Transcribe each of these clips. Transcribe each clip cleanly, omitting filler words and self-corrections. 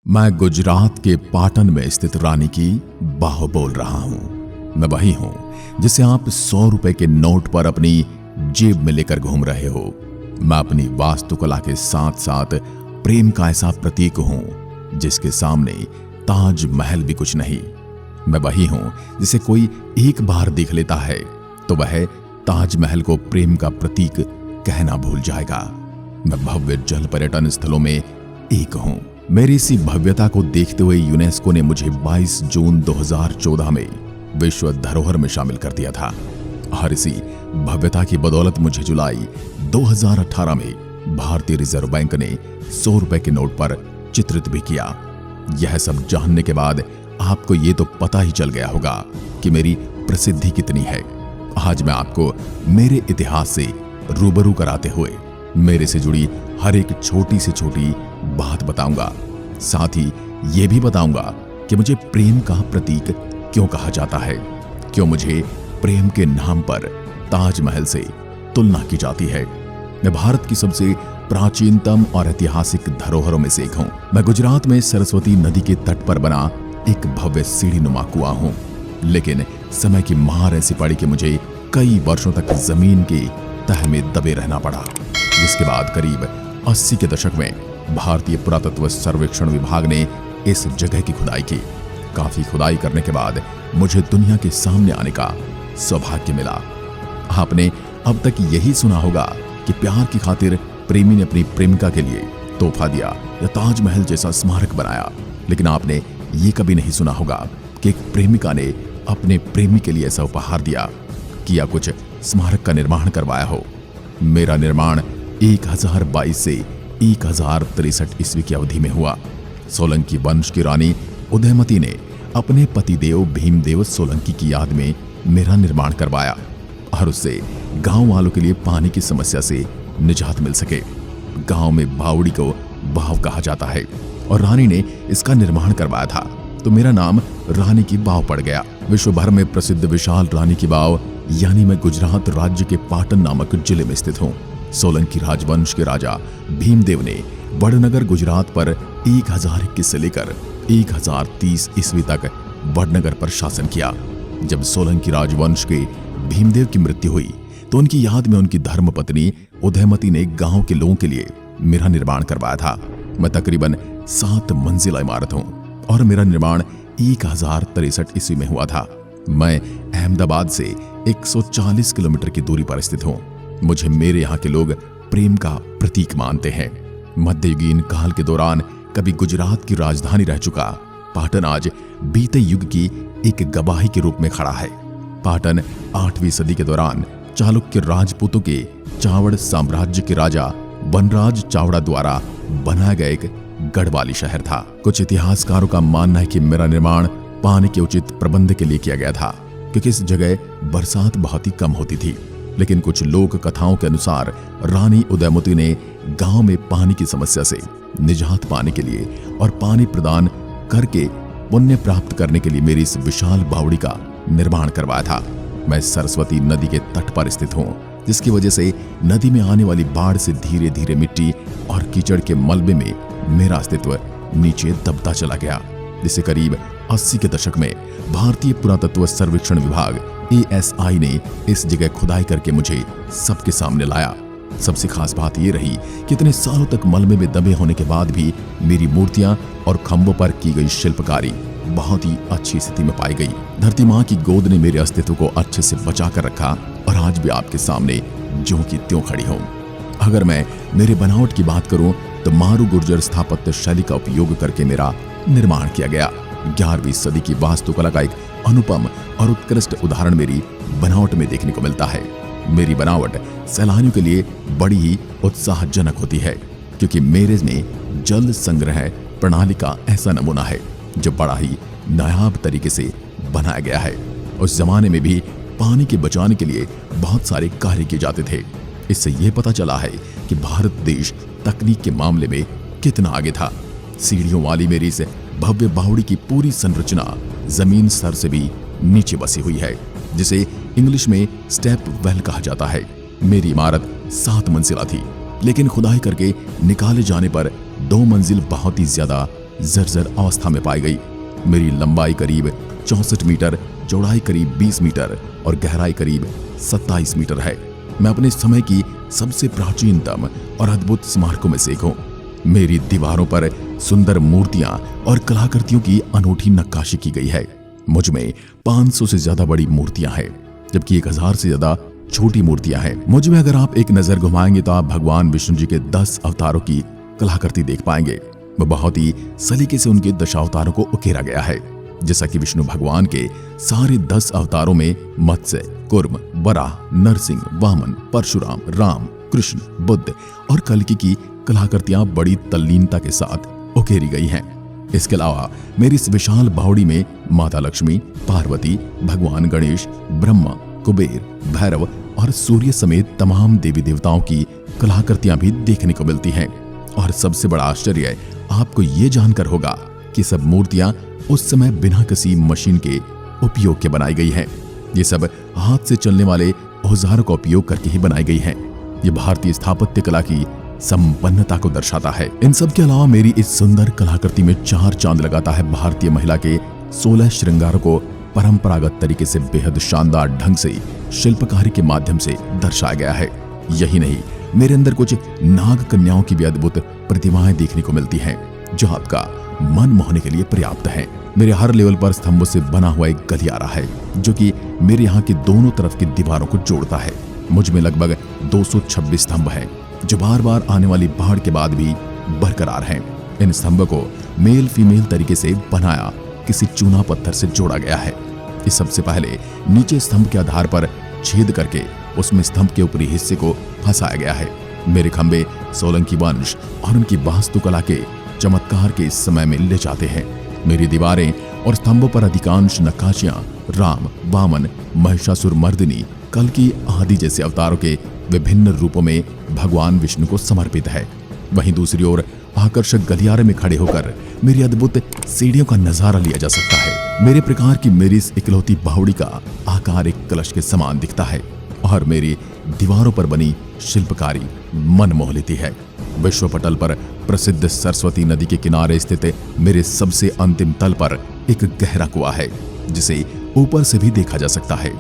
मैं गुजरात के पाटन में स्थित रानी की बाह बोल रहा हूं। मैं वही हूं जिसे आप 100 रुपए के नोट पर अपनी जेब में लेकर घूम रहे हो। मैं अपनी वास्तुकला के साथ साथ प्रेम का ऐसा प्रतीक हूं जिसके सामने ताज महल भी कुछ नहीं। मैं वही हूं जिसे कोई एक बार देख लेता है तो वह ताजमहल को प्रेम का प्रतीक कहना भूल जाएगा। मैं भव्य जल पर्यटन स्थलों में एक हूं। मेरी इसी भव्यता को देखते हुए यूनेस्को ने मुझे 22 जून 2014 में विश्व धरोहर में शामिल कर दिया था और इसी भव्यता की बदौलत मुझे जुलाई 2018 में भारतीय रिजर्व बैंक ने 100 रुपए के नोट पर चित्रित भी किया। यह सब जानने के बाद आपको ये तो पता ही चल गया होगा कि मेरी प्रसिद्धि कितनी है। आज मैं आपको मेरे इतिहास से रूबरू कराते हुए मेरे से जुड़ी हर एक छोटी से छोटी बात बताऊंगा। साथ ही ये भी बताऊंगा कि मुझे प्रेम का प्रतीक क्यों कहा जाता है, क्यों मुझे प्रेम के नाम पर ताजमहल से तुलना की जाती है। मैं भारत की सबसे प्राचीनतम और ऐतिहासिक धरोहरों में से एक हूं। मैं गुजरात में सरस्वती नदी के तट पर बना एक भव्य सीढ़ी नुमा कुआं हूं, लेकिन समय की मार ऐसी पड़ी कि मुझे कई वर्षों तक जमीन के तह में दबे रहना पड़ा। जिसके बाद करीब 80 के दशक में भारतीय पुरातत्व सर्वेक्षण विभाग ने इस जगह की खुदाई की। काफी खुदाई करने के बाद मुझे दुनिया के सामने आने का सौभाग्य मिला। आपने अब तक यही सुना होगा कि प्यार की खातिर प्रेमी ने अपनी प्रेमिका के लिए तोहफा दिया या ताजमहल जैसा स्मारक बनाया, लेकिन आपने ये कभी नहीं सुना होगा कि एक प्रेमिका ने अपने प्रेमी के लिए ऐसा उपहार दिया कि या कुछ स्मारक का निर्माण करवाया हो। मेरा निर्माण 1022 से 1063 ईस्वी की अवधि में हुआ। सोलंकी वंश की रानी उदयमती ने अपने पतिदेव भीमदेव सोलंकी की याद में मेरा निर्माण करवाया और उससे गांव वालों के लिए पानी की समस्या से निजात मिल सके। गांव में बावड़ी को बाव कहा जाता है और रानी ने इसका निर्माण करवाया था, तो मेरा नाम रानी की बाव पड़ गया। विश्व भर में प्रसिद्ध विशाल रानी की बाव यानी मैं गुजरात राज्य के पाटन नामक जिले में स्थित हूँ। सोलंकी राजवंश के राजा भीमदेव ने वडनगर गुजरात पर 1021 से लेकर 1030 ईस्वी तक वडनगर पर शासन किया। जब सोलंकी राजवंश के भीमदेव की मृत्यु हुई तो उनकी याद में उनकी धर्मपत्नी उदयमती ने गांव के लोगों के लिए मेरा निर्माण करवाया था। मैं तकरीबन 7 मंजिला इमारत हूं और मेरा निर्माण 1063 ईस्वी में हुआ था। मैं अहमदाबाद से 140 किलोमीटर की दूरी पर स्थित हूं। मुझे मेरे यहाँ के लोग प्रेम का प्रतीक मानते हैं। मध्ययुगीन काल के दौरान कभी गुजरात की राजधानी रह चुका पाटन आज बीते युग की एक गवाही के रूप में खड़ा है। पाटन 8वीं सदी के दौरान चालुक्य राजपूतों के चावड़ साम्राज्य के राजा बनराज चावड़ा द्वारा बनाया गया एक गढ़वाली शहर था। कुछ इतिहासकारों का मानना है कि मेरा निर्माण पानी के उचित प्रबंध के लिए किया गया था, क्योंकि इस जगह बरसात बहुत ही कम होती थी। लेकिन कुछ लोक कथाओं के अनुसार रानी उदयमती ने गांव में पानी की समस्या से निजात पाने के लिए और पानी प्रदान करके पुण्य प्राप्त करने के लिए मेरी इस विशाल बावड़ी का निर्माण करवाया था। मैं सरस्वती नदी के तट पर स्थित हूँ, जिसकी वजह से नदी में आने वाली बाढ़ से धीरे धीरे मिट्टी और कीचड़ के मलबे में मेरा अस्तित्व नीचे दबता चला गया, जिसे करीब 80 के दशक में भारतीय पुरातत्व सर्वेक्षण विभाग ASI ने इस जगह खुदाई करके मुझे सबके सामने लाया। सबसे खास बात यह रही कि इतने सालों तक मलबे में दबे होने के बाद भी मेरी मूर्तियां और खंभों पर की गई शिल्पकारी बहुत ही अच्छी स्थिति में पाई गई। धरती माँ की गोद ने मेरे अस्तित्व को अच्छे से बचा कर रखा और आज भी आपके सामने ज्यों की त्यों खड़ी हूँ। अगर मैं मेरे बनावट की बात करूं तो मारू गुर्जर स्थापत्य शैली का उपयोग करके मेरा निर्माण किया गया। 11वीं सदी की वास्तुकला का एक अनुपम और उत्कृष्ट उदाहरण मेरी बनावट में देखने को मिलता है। मेरी बनावट सैलानियों के लिए बड़ी ही उत्साहजनक होती है, क्योंकि मेरे में जल संग्रह प्रणाली का ऐसा नमूना है जो बड़ा ही नायाब तरीके से बनाया गया है। उस जमाने में भी पानी के बचाने के लिए बहुत सारे कार्य किए जाते थे। इससे यह पता चला है कि भारत देश तकनीक के मामले में कितना आगे था। सीढ़ियों वाली मेरी इस भव्य बावड़ी की पूरी संरचना जमीन स्तर से भी नीचे बसी हुई है, जिसे इंग्लिश में स्टेप वेल कहा जाता है। मेरी इमारत 7 मंजिला थी, लेकिन खुदाई करके निकाले जाने पर 2 मंजिल बहुत ही ज्यादा जर्जर अवस्था में पाई गई। मेरी लंबाई करीब 64 मीटर, चौड़ाई करीब 20 मीटर और गहराई करीब 27 मीटर है। मैं अपने समय की सबसे प्राचीनतम और अद्भुत स्मारकों में से एक हूँ। मेरी दीवारों पर सुंदर मूर्तियां और कलाकृतियों की अनूठी नक्काशी की गई है। मुझ में 500 से ज्यादा बड़ी मूर्तियां हैं, जबकि 1000 से ज्यादा छोटी मूर्तियां हैं। मुझ में अगर आप एक नजर घुमाएंगे तो आप भगवान विष्णु जी के 10 अवतारों की कलाकृति देख पाएंगे। वह बहुत ही सलीके से उनके दशावतारों को उकेरा गया है। जैसा कि विष्णु भगवान के सारे 10 अवतारों में मत्स्य, कुर्म, वराह, नरसिंह, वामन, परशुराम, राम, कृष्ण, बुद्ध और कल्कि की कलाकृतियां बड़ी तल्लीनता के साथ उकेरी गई हैं। इसके अलावा मेरी इस विशाल बावड़ी में माता लक्ष्मी, पार्वती, भगवान गणेश, ब्रह्मा, कुबेर, भैरव और सूर्य समेत तमाम देवी देवताओं की कलाकृतियां भी देखने को मिलती हैं। और सबसे बड़ा आश्चर्य आपको ये जानकर होगा कि सब मूर्तियां उस समय बिना किसी मशीन के उपयोग के बनाई गई हैं। ये सब हाथ से चलने वाले औजारों का उपयोग करके ही बनाई गई हैं। ये भारतीय स्थापत्य कला की संपन्नता को दर्शाता है। इन सब के अलावा मेरी इस सुंदर कलाकृति में 4 चांद लगाता है भारतीय महिला के 16 श्रृंगारों को परंपरागत तरीके से बेहद शानदार ढंग से शिल्पकारी के माध्यम से दर्शाया गया है। यही नहीं, मेरे अंदर कुछ नाग कन्याओं की भी अद्भुत प्रतिमाएं देखने को मिलती हैं, जो आपका मन मोहने के लिए पर्याप्त है। मेरे हर लेवल पर स्तंभों से बना हुआ एक गलियारा है, जो कि मेरे यहाँ की दोनों तरफ की दीवारों को जोड़ता है। मुझ में लगभग 226 स्तंभ हैं, जो बार बार आने वाली बाढ़ के बाद भी बरकरार हैं। इन स्तंभों को मेल फीमेल तरीके से बनाया किसी चूना पत्थर से जोड़ा गया है। इस सबसे पहले नीचे स्तंभ के आधार पर छेद करके उसमें स्तंभ के ऊपरी हिस्से को फंसाया गया है। मेरे खंभे सोलंकी वंश और उनकी वास्तुकला के चमत्कार के इस समय में ले जाते हैं। मेरी दीवारें और स्तंभों पर अधिकांश नक्काशियां राम, वामन, महिषासुर मर्दिनी, कल्कि आदि जैसे अवतारों के विभिन्न रूपों में भगवान विष्णु को समर्पित है। वहीं दूसरी ओर आकर्षक गलियारे में खड़े होकर मेरी अद्भुत सीढ़ियों का नजारा लिया जा सकता है। मेरे प्रकार की मेरी इस इकलौती बावड़ी का आकार एक कलश के समान दिखता है और मेरी दीवारों पर बनी शिल्पकारी मन मोह लेती है। विश्व पटल पर प्रसिद्ध सरस्वती नदी के किनारे स्थित मेरे सबसे अंतिम तल पर एक गहरा कुआं है, जिसे ऊपर से भी देखा जा सकता है।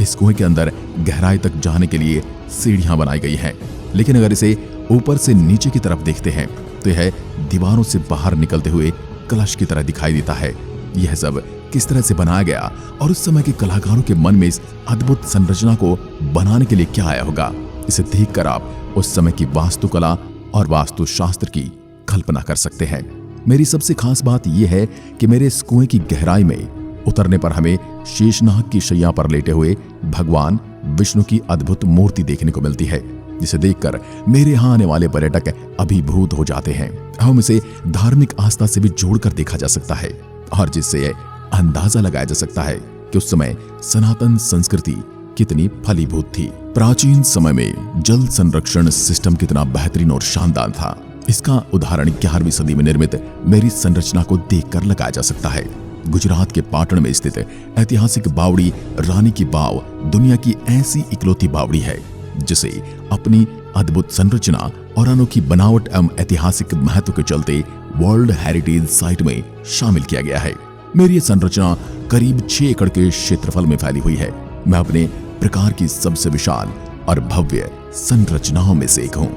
इस कुएं के अंदर गहराई तक जाने के लिए सीढ़ियां बनाई गई हैं, लेकिन अगर इसे ऊपर से नीचे की तरफ देखते हैं तो यह दीवारों से बाहर निकलते हुए कलश की तरह दिखाई देता है। यह सब किस तरह से बनाया गया और उस समय के कलाकारों के मन में इस अद्भुत संरचना को बनाने के लिए क्या आया होगा, इसे देखकर आप उस समय की वास्तुकला और वास्तुशास्त्र की कल्पना कर सकते हैं। मेरी सबसे खास बात यह है कि मेरे इस कुएं की गहराई में उतरने पर हमें शेषनाग की शैया पर लेटे हुए भगवान विष्णु की अद्भुत मूर्ति देखने को मिलती है, जिसे देखकर मेरे यहाँ आने वाले पर्यटक अभिभूत हो जाते हैं। हम इसे धार्मिक आस्था से भी जोड़कर देखा जा सकता है और जिससे अंदाजा लगाया जा सकता है कि उस समय सनातन संस्कृति कितनी फलीभूत थी। प्राचीन समय में जल संरक्षण सिस्टम कितना बेहतरीन और शानदार था, इसका उदाहरण 11वीं सदी में निर्मित मेरी संरचना को देखकर लगाया जा सकता है। गुजरात के पाटण में स्थित ऐतिहासिक बावड़ी रानी की बाव दुनिया की ऐसी इकलौती बावड़ी है जिसे अपनी अद्भुत संरचना और अनोखी बनावट एवं ऐतिहासिक महत्व के चलते वर्ल्ड हेरिटेज साइट में शामिल किया गया है। मेरी ये संरचना करीब 6 एकड़ के क्षेत्रफल में फैली हुई है। मैं अपने प्रकार की सबसे विशाल और भव्य संरचनाओं में से एक हूँ।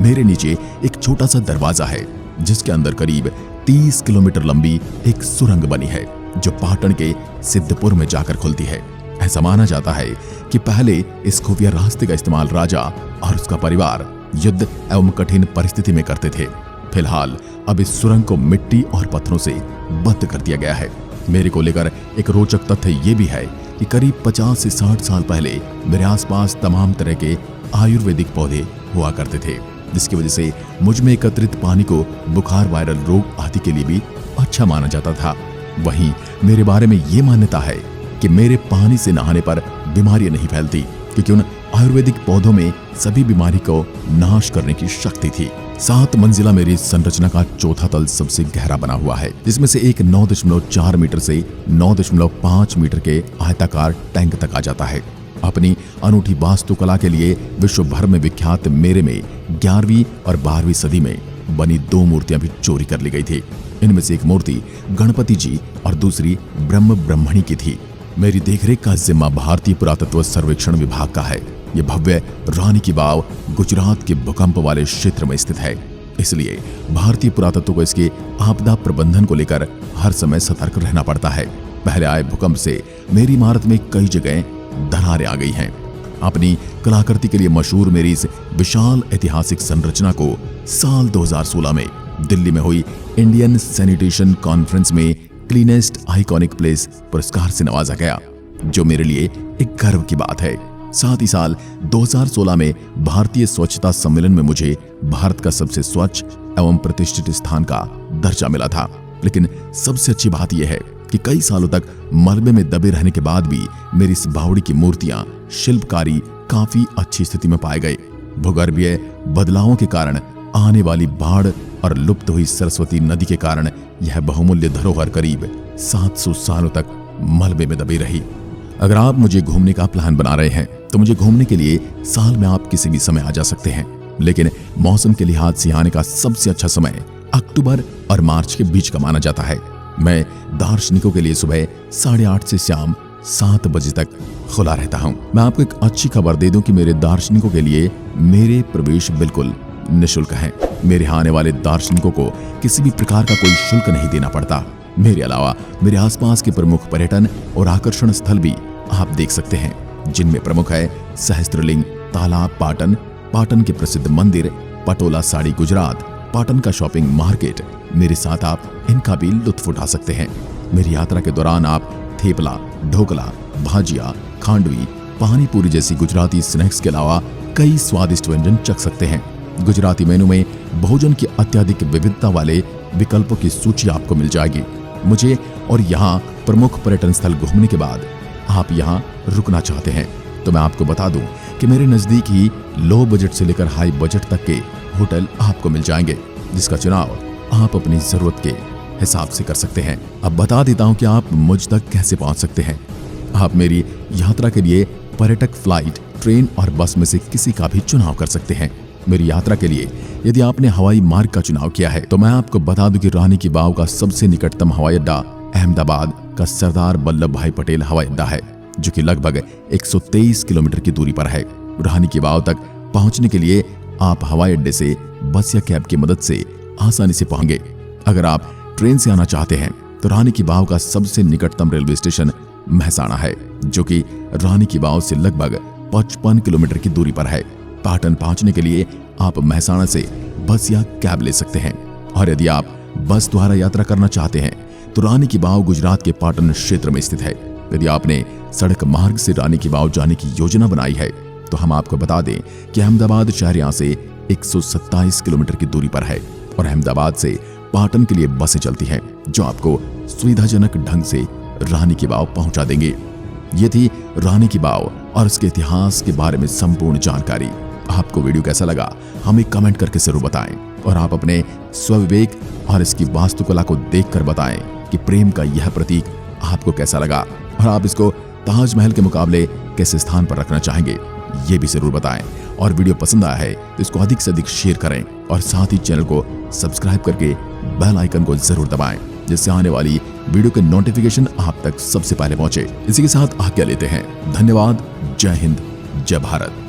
मेरे नीचे एक छोटा सा दरवाजा है, जिसके अंदर करीब 30 किलोमीटर लंबी एक सुरंग बनी है, जो पाटण के सिद्धपुर में जाकर खुलती है। ऐसा माना जाता है कि पहले इस खुफिया रास्ते का इस्तेमाल राजा और उसका परिवार युद्ध एवं कठिन परिस्थिति में करते थे। फिलहाल अब इस सुरंग को मिट्टी और पत्थरों से बंद कर दिया गया है। मेरे को लेकर एक रोचक तथ्य ये भी है कि करीब 50 से 60 साल पहले मेरे आसपास तमाम तरह के आयुर्वेदिक पौधे हुआ करते थे, जिसकी वजह से मुझ में एकत्रित पानी को बुखार, वायरल रोग आदि के लिए भी अच्छा माना जाता था। वहीं मेरे बारे में ये मान्यता है कि मेरे पानी से नहाने पर बीमारियां नहीं फैलती, क्योंकि उन आयुर्वेदिक पौधों में सभी बीमारी को नाश करने की शक्ति थी। 7 मंजिला मेरी संरचना का चौथा तल सबसे गहरा बना हुआ है, जिसमें से एक 9.4 मीटर से 9.5 मीटर के आयताकार टैंक तक आ जाता है। अपनी अनूठी वास्तुकला के लिए विश्व भर में विख्यात मेरे में 11वीं और 12वीं सदी में बनी 2 मूर्तियां भी चोरी कर ली गई थी। इनमें से एक मूर्ति गणपति जी और दूसरी ब्रह्म ब्रह्मणी की थी। मेरी देखरेख का जिम्मा भारतीय पुरातत्व सर्वेक्षण विभाग का है। यह भव्य रानी की वाव गुजरात के भूकंप वाले क्षेत्र में स्थित है, इसलिए भारतीय पुरातत्व को इसके आपदा प्रबंधन को लेकर हर समय सतर्क रहना पड़ता है। पहले आए भूकंप से मेरी इमारत में कई जगह दरारें आ गई हैं। अपनी कलाकृति के लिए मशहूर मेरी इस विशाल ऐतिहासिक संरचना को साल 2016 में दिल्ली में हुई इंडियन सैनिटेशन कॉन्फ्रेंस में क्लीनेस्ट आइकॉनिक प्लेस पुरस्कार से नवाजा गया, जो मेरे लिए एक गर्व की बात है। साथ ही साल 2016 में भारतीय स्वच्छता सम्मेलन में मुझे भारत का सबसे स्वच्छ एवं प्रतिष्ठित स्थान का दर्जा मिला था। लेकिन सबसे अच्छी बात यह है कि कई सालों तक मलबे में दबे रहने के बाद भी मेरी इस बावड़ी की मूर्तियां, शिल्पकारी काफी अच्छी स्थिति में पाए गए। भूगर्भीय बदलावों के कारण, आने वाली बाढ़ और लुप्त हुई सरस्वती नदी के कारण यह बहुमूल्य धरोहर करीब 700 सालों तक मलबे में दबी रही। अगर आप मुझे घूमने का प्लान बना रहे हैं तो मुझे घूमने के लिए साल में आप किसी भी समय आ जा सकते हैं, लेकिन मौसम के लिहाज से आने का सबसे अच्छा समय अक्टूबर और मार्च के बीच का माना जाता है। मैं दार्शनिकों के लिए सुबह 8:30 से शाम 7 बजे तक खुला रहता हूँ। मैं आपको एक अच्छी खबर दे दूं कि मेरे दार्शनिकों के लिए मेरे प्रवेश बिल्कुल निःशुल्क है। मेरे यहाँ आने वाले दार्शनिकों को किसी भी प्रकार का कोई शुल्क नहीं देना पड़ता। मेरे अलावा मेरे आसपास के प्रमुख पर्यटन और आकर्षण स्थल भी आप देख सकते हैं, जिनमें प्रमुख है सहस्त्रलिंग तालाब पाटन, पाटन के प्रसिद्ध मंदिर, पटोला साड़ी गुजरात, पाटन का शॉपिंग मार्केट। मेरे साथ आप इनका भी लुत्फ उठा सकते हैं। मेरी यात्रा के दौरान आप थेपला, ढोकला, भाजिया, खांडवी, पानी पूरी जैसी गुजराती स्नैक्स के अलावा कई स्वादिष्ट व्यंजन चख सकते हैं। गुजराती मेनू में भोजन की अत्यधिक विविधता वाले विकल्पों की सूची आपको मिल जाएगी। मुझे और यहाँ प्रमुख पर्यटन स्थल घूमने के बाद आप यहाँ रुकना चाहते हैं तो मैं आपको बता दूं कि मेरे नजदीक ही लो बजट से लेकर हाई बजट तक के होटल आपको मिल जाएंगे, जिसका चुनाव आप अपनी जरूरत के हिसाब से कर सकते हैं। अब बता देता हूं कि आप मुझ तक कैसे पहुंच सकते हैं। आप मेरी यात्रा के लिए पर्यटक फ्लाइट, ट्रेन और बस में से किसी का भी चुनाव कर सकते हैं। मेरी यात्रा के लिए यदि आपने हवाई मार्ग का चुनाव किया है तो मैं आपको बता दूं कि रानी की वाव का सबसे निकटतम हवाई अड्डा अहमदाबाद का सरदार वल्लभ भाई पटेल हवाई अड्डा है, जो कि लगभग 123 किलोमीटर की दूरी पर है। रानी की वाव तक पहुंचने के लिए आप हवाई अड्डे से बस या कैब की मदद से आसानी से पहुंचेंगे। अगर आप ट्रेन से आना चाहते हैं तो रानी की वाव का सबसे निकटतम रेलवे स्टेशन महसाणा है, जो कि रानी की वाव से लगभग 55 किलोमीटर की दूरी पर है। पाटन पहुंचने के लिए आप महसाणा से बस या कैब ले सकते हैं, और यदि आप बस द्वारा यात्रा करना चाहते हैं तो रानी की वाव गुजरात के पाटन क्षेत्र में स्थित है। यदि आपने सड़क मार्ग से रानी की वाव जाने की योजना बनाई है तो हम आपको बता दें कि अहमदाबाद शहर यहाँ से 127 किलोमीटर की दूरी पर है और अहमदाबाद से पाटन के लिए बसें चलती हैं, जो आपको सुविधाजनक ढंग से रानी की वाव पहुंचा देंगे। ये थी रानी की वाव और उसके इतिहास के बारे में संपूर्ण जानकारी। आपको वीडियो कैसा लगा हमें कमेंट करके जरूर बताएं, और आप अपने स्वविवेक और इसकी वास्तुकला को देखकर बताएं कि प्रेम का यह प्रतीक आपको कैसा लगा, और आप इसको ताजमहल के मुकाबले किस स्थान पर रखना चाहेंगे ये भी जरूर बताएं। और वीडियो पसंद आया है तो इसको अधिक से अधिक शेयर करें, और साथ ही चैनल को सब्सक्राइब करके बेल आइकन को जरूर दबाएं, जिससे आने वाली वीडियो के नोटिफिकेशन आप तक सबसे पहले पहुंचे। इसी के साथ आज्ञा लेते हैं। धन्यवाद। जय हिंद, जय भारत।